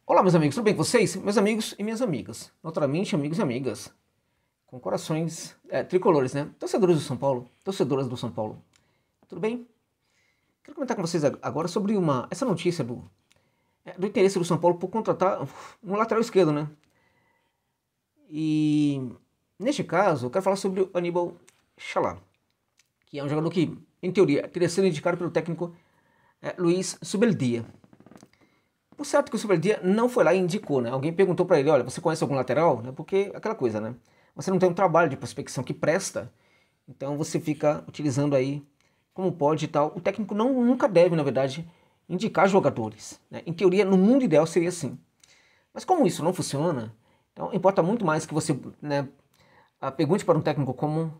Olá, meus amigos, tudo bem com vocês? Meus amigos e minhas amigas, naturalmente amigos e amigas, com corações tricolores, né? Torcedores do São Paulo, torcedoras do São Paulo, tudo bem? Quero comentar com vocês agora sobre essa notícia do interesse do São Paulo por contratar um lateral esquerdo, né? E neste caso, eu quero falar sobre o Aníbal Chalá, que é um jogador que, em teoria, teria sido indicado pelo técnico Luiz Zubeldia. Por certo que o Superdia não foi lá e indicou, né? Alguém perguntou para ele, olha, você conhece algum lateral? Né? Porque aquela coisa, né? Você não tem um trabalho de prospecção que presta, então você fica utilizando aí como pode e tal. O técnico nunca deve, na verdade, indicar jogadores, né? Em teoria, no mundo ideal seria assim. Mas como isso não funciona, então importa muito mais que você, né, pergunte para um técnico como,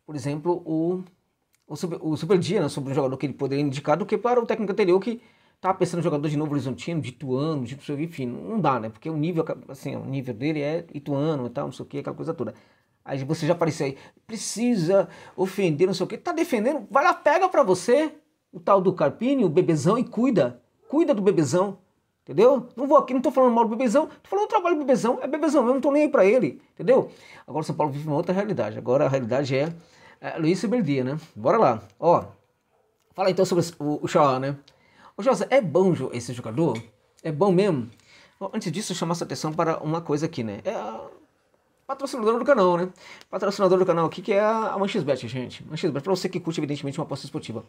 por exemplo, o Superdia, né, sobre um jogador que ele poderia indicar, do que para o técnico anterior que tava pensando em jogador de Novo Horizontino, de Ituano, de enfim, não dá, né? Porque o nível, assim, o nível dele é Ituano e tal, não sei o que, aquela coisa toda. Aí você já apareceu aí, precisa ofender, não sei o que, tá defendendo, vai lá, pega pra você o tal do Carpini, o bebezão, e cuida do bebezão, entendeu? Não vou aqui, não tô falando mal do bebezão, tô falando do trabalho do bebezão, é bebezão mesmo, não tô nem aí pra ele, entendeu? Agora o São Paulo vive uma outra realidade, agora a realidade é Luiz Silberdia, né? Bora lá, ó, fala então sobre o Shaw, né? Ô Josa, é bom esse jogador? É bom mesmo? Bom, antes disso, eu chamo essa atenção para uma coisa aqui, né? É a patrocinadora do canal, né? Patrocinadora do canal aqui, que é a ManchesBet, gente. ManchesBet, para você que curte, evidentemente, uma aposta esportiva.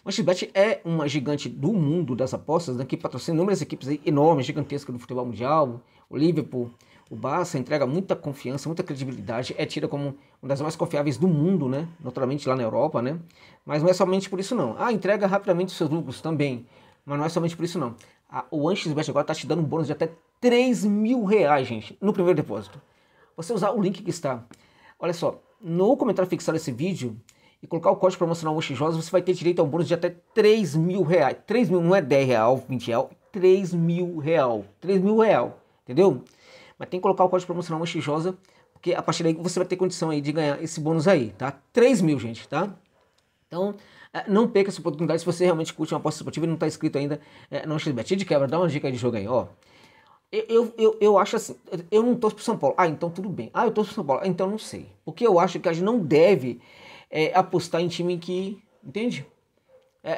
ManchesBet é uma gigante do mundo das apostas, né? Que patrocina inúmeras equipes aí enormes, gigantescas do futebol mundial. O Liverpool, o Barça, entrega muita confiança, muita credibilidade. É tida como uma das mais confiáveis do mundo, né? Naturalmente lá na Europa, né? Mas não é somente por isso, não. Ah, entrega rapidamente os seus lucros também. Mas não é somente por isso, não. O OneXBet agora está te dando um bônus de até R$ 3.000, gente, no primeiro depósito. Você usar o link que está, olha só, no comentário fixado desse vídeo e colocar o código promocional OneXJosa, você vai ter direito a um bônus de até R$ 3.000. 3 mil não é R$ 10, R$ 20, R$ 3.000. R$ 3.000, entendeu? Mas tem que colocar o código promocional OneXJosa, porque a partir daí você vai ter condição aí de ganhar esse bônus aí, tá? 3.000, gente, tá? Então, não perca essa oportunidade se você realmente curte uma aposta esportiva e não está inscrito ainda no XBet. De quebra, dá uma dica aí de jogo aí, ó. Eu acho assim, eu não torço pro São Paulo. Ah, então tudo bem. Ah, eu torço pro São Paulo. Ah, então não sei. Porque eu acho que a gente não deve apostar em time que, entende?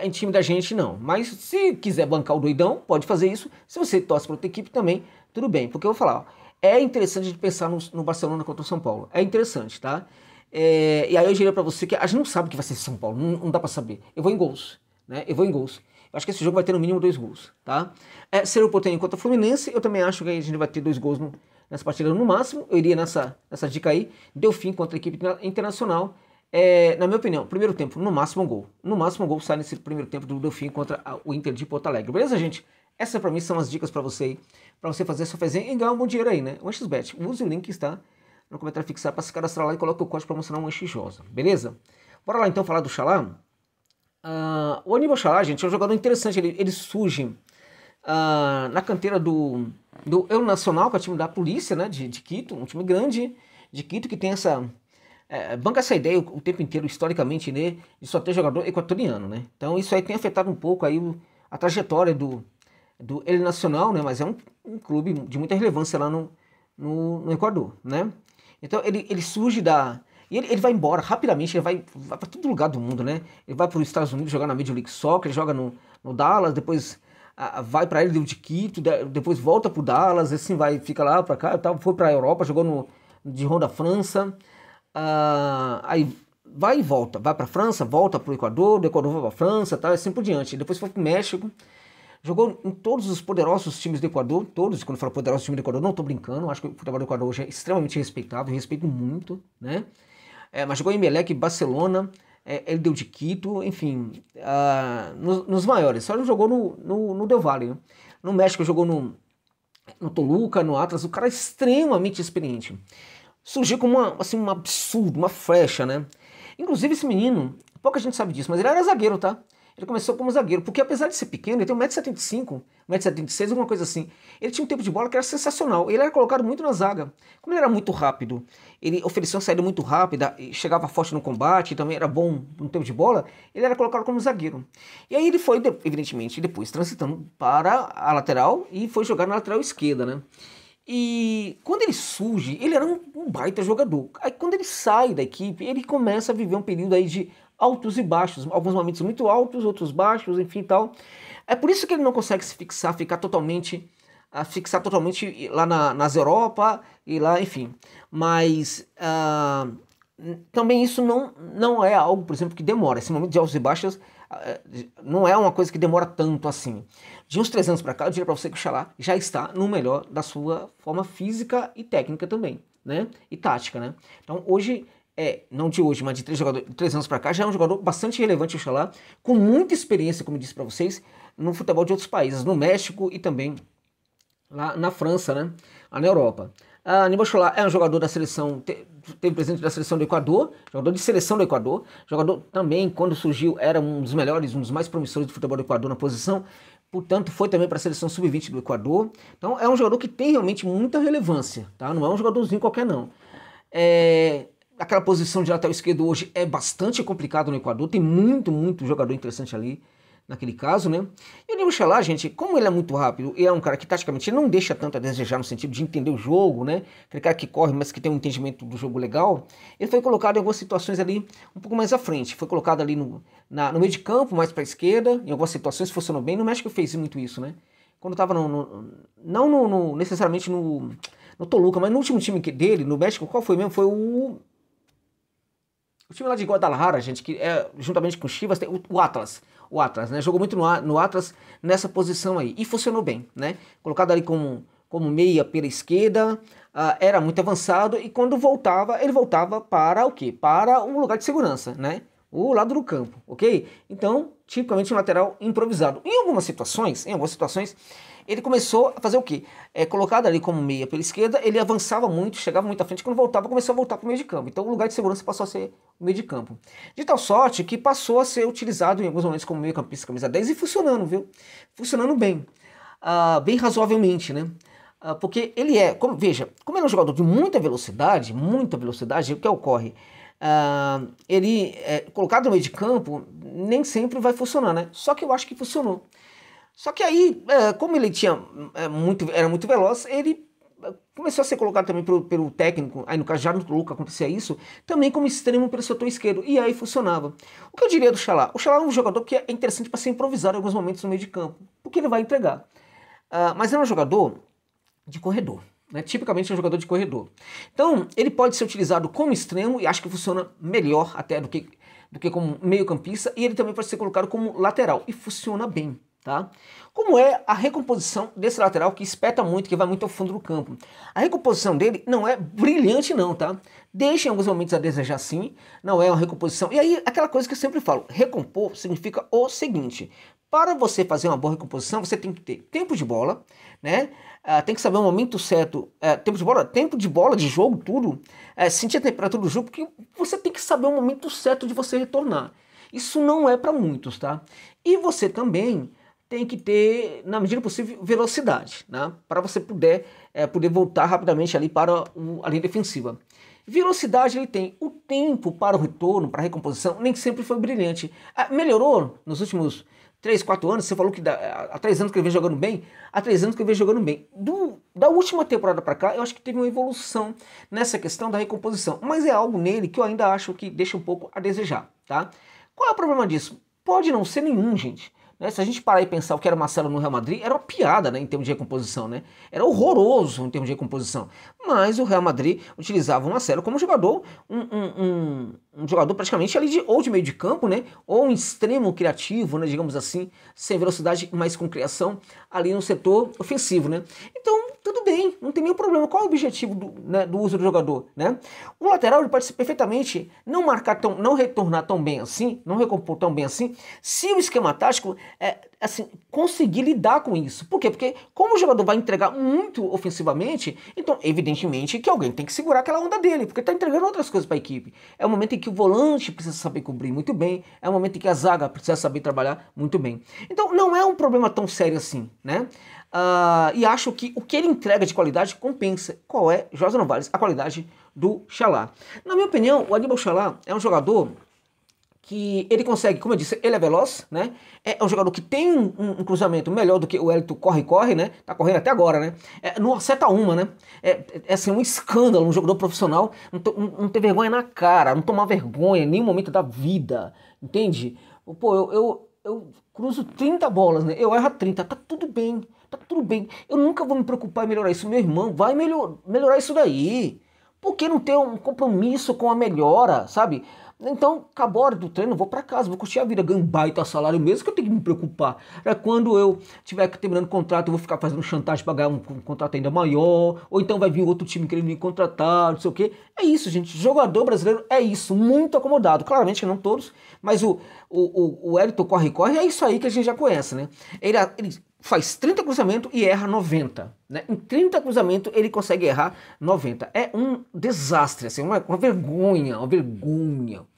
Em time da gente não. Mas se quiser bancar o doidão, pode fazer isso. Se você torce para outra equipe também, tudo bem. Porque eu vou falar, ó, é interessante de pensar no Barcelona contra o São Paulo. É interessante, tá? E aí eu diria pra você que a gente não sabe que vai ser São Paulo, não dá pra saber. Eu vou em gols, né? Eu vou em gols. Eu acho que esse jogo vai ter no mínimo 2 gols, tá? Ser o Portenho contra o Fluminense, eu também acho que a gente vai ter 2 gols nessa partida no máximo. Eu iria nessa dica aí. Delfim contra a equipe internacional. Na minha opinião, primeiro tempo, no máximo um gol. No máximo um gol sai nesse primeiro tempo do Delfim contra o Inter de Porto Alegre. Beleza, gente? Essas pra mim são as dicas pra você fazer sua fezinha e ganhar um bom dinheiro aí, né? O XBet, use o link que está no comentário fixado para se cadastrar lá e coloca o código promocional OneXJosa, beleza? Bora lá então falar do Chalá. O Aníbal Chalá, gente, é um jogador interessante, ele surge na canteira do El Nacional, que é o time da polícia, né, de Quito, um time grande de Quito que tem banca essa ideia o tempo inteiro, historicamente, né, de só ter jogador equatoriano, né? Então isso aí tem afetado um pouco aí a trajetória do El Nacional, né, mas é um clube de muita relevância lá no Equador, né? Então ele surge e ele vai embora rapidamente, ele vai para todo lugar do mundo, né? Ele vai para os Estados Unidos jogar na Major League Soccer, ele joga no Dallas, depois vai para ele de Quito, depois volta pro Dallas, assim fica lá para cá, foi para a Europa, jogou de Ronda França, aí vai e volta, vai para França, volta pro Equador, do Equador vai para França, tá, assim por diante. Depois foi pro México. Jogou em todos os poderosos times do Equador, todos, quando eu falo poderosos times do Equador, não tô brincando, acho que o futebol do Equador hoje é extremamente respeitável, respeito muito, né? Mas jogou em Emelec, Barcelona, ele deu de Quito, enfim, nos maiores, só não jogou no Del Valle, né? No México jogou no Toluca, no Atlas, o cara é extremamente experiente. Surgiu como um absurdo, uma flecha, né? Inclusive esse menino, pouca gente sabe disso, mas ele era zagueiro, tá? Ele começou como zagueiro, porque apesar de ser pequeno, ele tem 1,75 m, 1,76 m, alguma coisa assim. Ele tinha um tempo de bola que era sensacional. Ele era colocado muito na zaga. Como ele era muito rápido, ele oferecia uma saída muito rápida, chegava forte no combate, também era bom no tempo de bola, ele era colocado como zagueiro. E aí ele foi, evidentemente, depois transitando para a lateral e foi jogar na lateral esquerda, né? E quando ele surge, ele era um baita jogador. Aí quando ele sai da equipe, ele começa a viver um período aí de altos e baixos, alguns momentos muito altos, outros baixos, enfim e tal. É por isso que ele não consegue se fixar, fixar totalmente lá nas Europa e lá, enfim. Mas também isso não é algo, por exemplo, que demora. Esse momento de altos e baixos não é uma coisa que demora tanto assim. De uns 3 anos para cá, eu diria para você que o Xalá já está no melhor da sua forma física e técnica também, né? E tática, né? Então hoje, não de hoje, mas de 3 anos para cá, já é um jogador bastante relevante o Xalá, com muita experiência, como eu disse para vocês, no futebol de outros países, no México e também lá na França, né? Lá na Europa. Aníbal Xalá é um jogador da seleção, teve presente da seleção do Equador, jogador de seleção do Equador, jogador também, quando surgiu, era um dos melhores, um dos mais promissores do futebol do Equador na posição, portanto foi também para a seleção sub-20 do Equador. Então é um jogador que tem realmente muita relevância, tá? Não é um jogadorzinho qualquer não. Aquela posição de lateral esquerdo hoje é bastante complicado no Equador, tem muito jogador interessante ali, naquele caso, né? E o Aníbal Xalá, gente, como ele é muito rápido e é um cara que taticamente não deixa tanto a desejar no sentido de entender o jogo, né? Aquele cara que corre, mas que tem um entendimento do jogo legal, ele foi colocado em algumas situações ali um pouco mais à frente. Foi colocado ali no meio de campo, mais para a esquerda, em algumas situações funcionou bem. No México fez muito isso, né? Quando estava não necessariamente no Toluca, mas no último time dele, no México, qual foi mesmo? Foi o time lá de Guadalajara, gente, que juntamente com o Chivas, tem o Atlas. O Atlas, né? Jogou muito no Atlas nessa posição aí. E funcionou bem, né? Colocado ali como meia pela esquerda, era muito avançado. E quando voltava, ele voltava para o quê? Para um lugar de segurança, né? O lado do campo, ok? Então, tipicamente um lateral improvisado. Em algumas situações, ele começou a fazer o quê? Colocado ali como meia pela esquerda, ele avançava muito, chegava muito à frente, quando voltava, começou a voltar para o meio de campo. Então o lugar de segurança passou a ser o meio de campo. De tal sorte que passou a ser utilizado em alguns momentos como meio campista, camisa 10, e funcionando, viu? Funcionando bem. Bem razoavelmente, né? Porque ele veja, como ele é um jogador de muita velocidade, o que ocorre? Ele colocado no meio de campo, nem sempre vai funcionar, né? Só que eu acho que funcionou. Só que aí, como ele era muito veloz, ele começou a ser colocado também pelo técnico, aí no caso já no Toluca acontecia isso, também como extremo pelo setor esquerdo, e aí funcionava. O que eu diria do Xalá? O Xalá é um jogador que é interessante para ser improvisado em alguns momentos no meio de campo, porque ele vai entregar. Mas é um jogador de corredor, né? Tipicamente é um jogador de corredor. Então, ele pode ser utilizado como extremo, e acho que funciona melhor até do que como meio campista, e ele também pode ser colocado como lateral, e funciona bem. Tá? Como é a recomposição desse lateral que espeta muito, que vai muito ao fundo do campo? A recomposição dele não é brilhante não, tá? Deixa em alguns momentos a desejar sim, não é uma recomposição. E aí, aquela coisa que eu sempre falo, recompor significa o seguinte: para você fazer uma boa recomposição, você tem que ter tempo de bola, né? Tem que saber o momento certo, tempo de bola, de jogo, tudo, sentir a temperatura do jogo, porque você tem que saber o momento certo de você retornar. Isso não é para muitos, tá? E você também tem que ter, na medida possível, velocidade, né? Para você poder voltar rapidamente ali para a linha defensiva. Velocidade ele tem. O tempo para o retorno, para a recomposição, nem sempre foi brilhante. Melhorou nos últimos 3, 4 anos. Você falou que há 3 anos que ele vem jogando bem. Há 3 anos que ele vem jogando bem. Da última temporada para cá, eu acho que teve uma evolução nessa questão da recomposição. Mas é algo nele que eu ainda acho que deixa um pouco a desejar, tá? Qual é o problema disso? Pode não ser nenhum, gente. Se a gente parar e pensar o que era o Marcelo no Real Madrid, era uma piada, né, em termos de recomposição, né? Era horroroso em termos de recomposição. Mas o Real Madrid utilizava o Marcelo como jogador, um jogador praticamente ali de meio de campo, né? Ou um extremo criativo, né, digamos assim, sem velocidade, mas com criação ali no setor ofensivo, né? Então, tudo bem, não tem nenhum problema. Qual é o objetivo do uso do jogador, né? O lateral ele pode perfeitamente não marcar tão, não retornar tão bem assim, não recompor tão bem assim, se o esquema tático assim, conseguir lidar com isso. Por quê? Porque como o jogador vai entregar muito ofensivamente, então evidentemente que alguém tem que segurar aquela onda dele, porque está entregando outras coisas para a equipe. É o momento em que o volante precisa saber cobrir muito bem, é o momento em que a zaga precisa saber trabalhar muito bem. Então não é um problema tão sério assim, né? E acho que o que ele entrega de qualidade compensa. Qual é, Jorge Novales, a qualidade do Xalá? Na minha opinião, o Aníbal Xalá é um jogador que ele consegue, como eu disse, ele é veloz, né? É um jogador que tem um cruzamento melhor do que o Wellington corre, né? Tá correndo até agora, né? Não acerta uma, né? É assim, um escândalo, um jogador profissional não ter vergonha na cara, não tomar vergonha em nenhum momento da vida, entende? Pô, eu cruzo 30 bolas, né? Eu erro 30, tá tudo bem, tá tudo bem. Eu nunca vou me preocupar em melhorar isso. Meu irmão, vai melhorar isso daí. Por que não ter um compromisso com a melhora, sabe? Então, acabou a hora do treino, vou pra casa, vou curtir a vida, ganho baita salário mesmo, que eu tenho que me preocupar. Quando eu tiver terminando o contrato, eu vou ficar fazendo chantagem pra ganhar um contrato ainda maior, ou então vai vir outro time querendo me contratar, não sei o quê. É isso, gente. Jogador brasileiro é isso, muito acomodado. Claramente que não todos, mas o Wellington corre, é isso aí que a gente já conhece, né? Ele faz 30 cruzamentos e erra 90. Né? Em 30 cruzamentos ele consegue errar 90. É um desastre, assim, uma vergonha,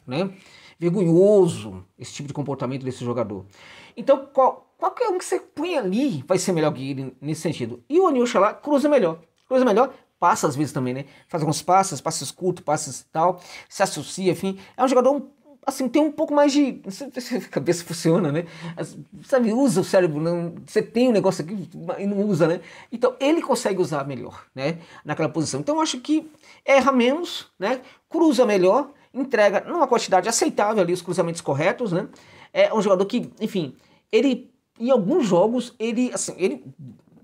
né? Vergonhoso esse tipo de comportamento desse jogador. Então, qualquer um que você põe ali vai ser melhor que ele nesse sentido. E o Aníbal Xalá cruza melhor, passa às vezes também, né? Faz alguns passes curtos, passes tal, se associa, enfim. É um jogador assim, tem um pouco mais de... Não sei se a cabeça funciona, né? Sabe, usa o cérebro, não, você tem um negócio aqui e não usa, né? Então, ele consegue usar melhor, né? Naquela posição. Então, eu acho que erra menos, né? Cruza melhor, entrega numa quantidade aceitável ali os cruzamentos corretos, né? É um jogador que, enfim, ele... Em alguns jogos, ele, assim,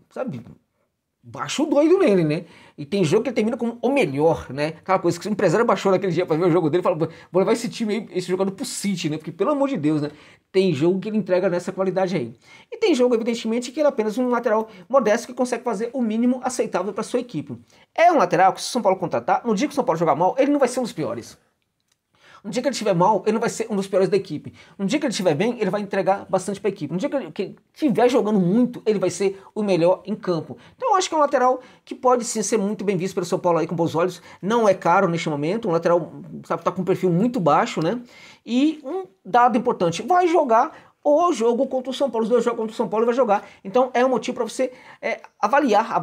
sabe... Baixa o doido nele, né? E tem jogo que ele termina como o melhor, né? Aquela coisa que o empresário baixou naquele dia pra ver o jogo dele e falou, vou levar esse time aí, esse jogador pro City, né? Porque, pelo amor de Deus, né? Tem jogo que ele entrega nessa qualidade aí. E tem jogo, evidentemente, que ele é apenas um lateral modesto que consegue fazer o mínimo aceitável para sua equipe. É um lateral que, se o São Paulo contratar, no dia que o São Paulo jogar mal, ele não vai ser um dos piores. Um dia que ele estiver mal, ele não vai ser um dos piores da equipe. Um dia que ele estiver bem, ele vai entregar bastante para a equipe. Um dia que ele estiver jogando muito, ele vai ser o melhor em campo. Então eu acho que é um lateral que pode sim ser muito bem visto pelo São Paulo aí com bons olhos. Não é caro neste momento, um lateral, sabe, tá com um perfil muito baixo, né? E um dado importante, vai jogar o jogo contra o São Paulo, os dois jogos contra o São Paulo ele vai jogar. Então é um motivo para você avaliar,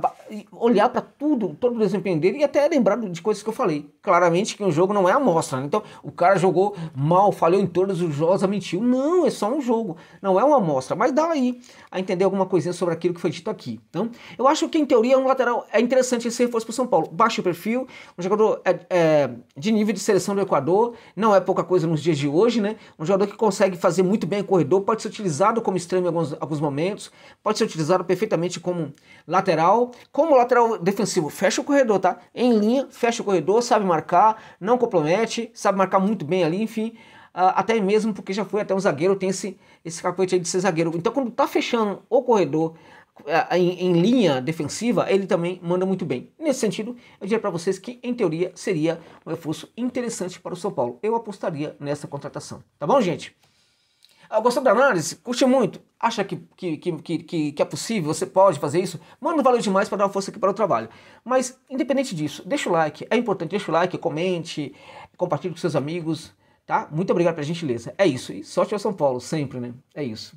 olhar para todo o desempenho dele e até lembrar de coisas que eu falei. Claramente que um jogo não é amostra, né? Então o cara jogou mal, falhou em todos os jogos, mentiu. Não, é só um jogo, não é uma amostra. Mas dá aí a entender alguma coisinha sobre aquilo que foi dito aqui. Então eu acho que em teoria um lateral é interessante esse reforço para o São Paulo. Baixo perfil, um jogador de nível de seleção do Equador, não é pouca coisa nos dias de hoje, né? Um jogador que consegue fazer muito bem o corredor, pode ser utilizado como extremo em alguns momentos, pode ser utilizado perfeitamente como lateral defensivo, fecha o corredor, tá? Em linha, fecha o corredor, sabe marcar, não compromete, sabe marcar muito bem ali, enfim, até mesmo porque já foi até um zagueiro, tem esse cacoete aí de ser zagueiro. Então quando tá fechando o corredor em linha defensiva, ele também manda muito bem. Nesse sentido, eu diria para vocês que, em teoria, seria um reforço interessante para o São Paulo. Eu apostaria nessa contratação. Tá bom, gente? Gostou da análise? Curte muito? Acha que é possível? Você pode fazer isso? Manda um valor demais para dar uma força aqui para o trabalho. Mas, independente disso, deixa o like. É importante, deixa o like, comente, compartilhe com seus amigos, tá? Muito obrigado pela gentileza. É isso. E sorte ao São Paulo, sempre, né? É isso.